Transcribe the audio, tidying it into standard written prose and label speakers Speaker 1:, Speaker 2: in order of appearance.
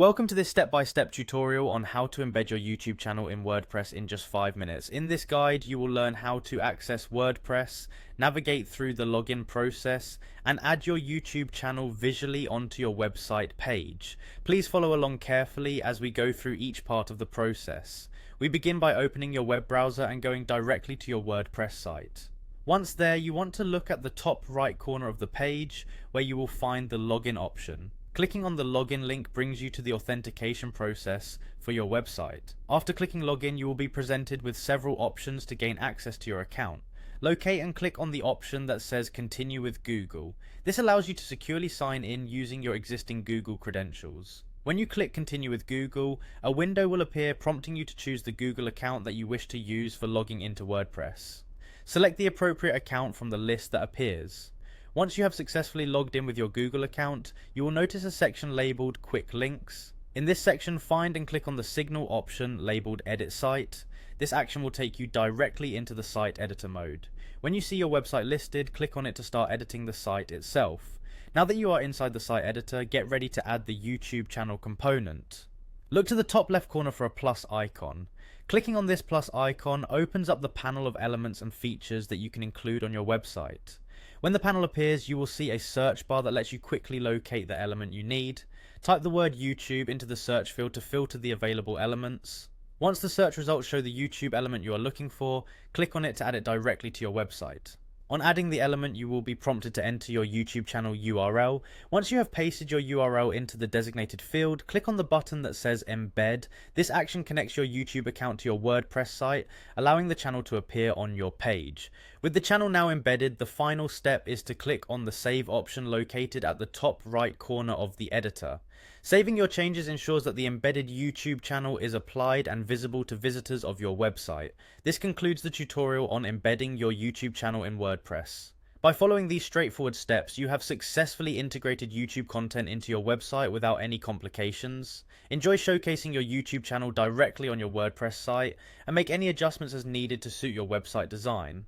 Speaker 1: Welcome to this step-by-step tutorial on how to embed your YouTube channel in WordPress in just 5 minutes. In this guide, you will learn how to access WordPress, navigate through the login process, and add your YouTube channel visually onto your website page. Please follow along carefully as we go through each part of the process. We begin by opening your web browser and going directly to your WordPress site. Once there, you want to look at the top right corner of the page where you will find the login option. Clicking on the login link brings you to the authentication process for your website. After clicking login, you will be presented with several options to gain access to your account. Locate and click on the option that says Continue with Google. This allows you to securely sign in using your existing Google credentials. When you click Continue with Google, a window will appear prompting you to choose the Google account that you wish to use for logging into WordPress. Select the appropriate account from the list that appears. Once you have successfully logged in with your Google account, you will notice a section labeled Quick Links. In this section, find and click on the Signal option labeled Edit Site. This action will take you directly into the site editor mode. When you see your website listed, click on it to start editing the site itself. Now that you are inside the site editor, get ready to add the YouTube channel component. Look to the top left corner for a plus icon. Clicking on this plus icon opens up the panel of elements and features that you can include on your website. When the panel appears, you will see a search bar that lets you quickly locate the element you need. Type the word YouTube into the search field to filter the available elements. Once the search results show the YouTube element you are looking for, click on it to add it directly to your website. On adding the element, you will be prompted to enter your YouTube channel URL. Once you have pasted your URL into the designated field, click on the button that says Embed. This action connects your YouTube account to your WordPress site, allowing the channel to appear on your page. With the channel now embedded, the final step is to click on the Save option located at the top right corner of the editor. Saving your changes ensures that the embedded YouTube channel is applied and visible to visitors of your website. This concludes the tutorial on embedding your YouTube channel in WordPress. By following these straightforward steps, you have successfully integrated YouTube content into your website without any complications. Enjoy showcasing your YouTube channel directly on your WordPress site, and make any adjustments as needed to suit your website design.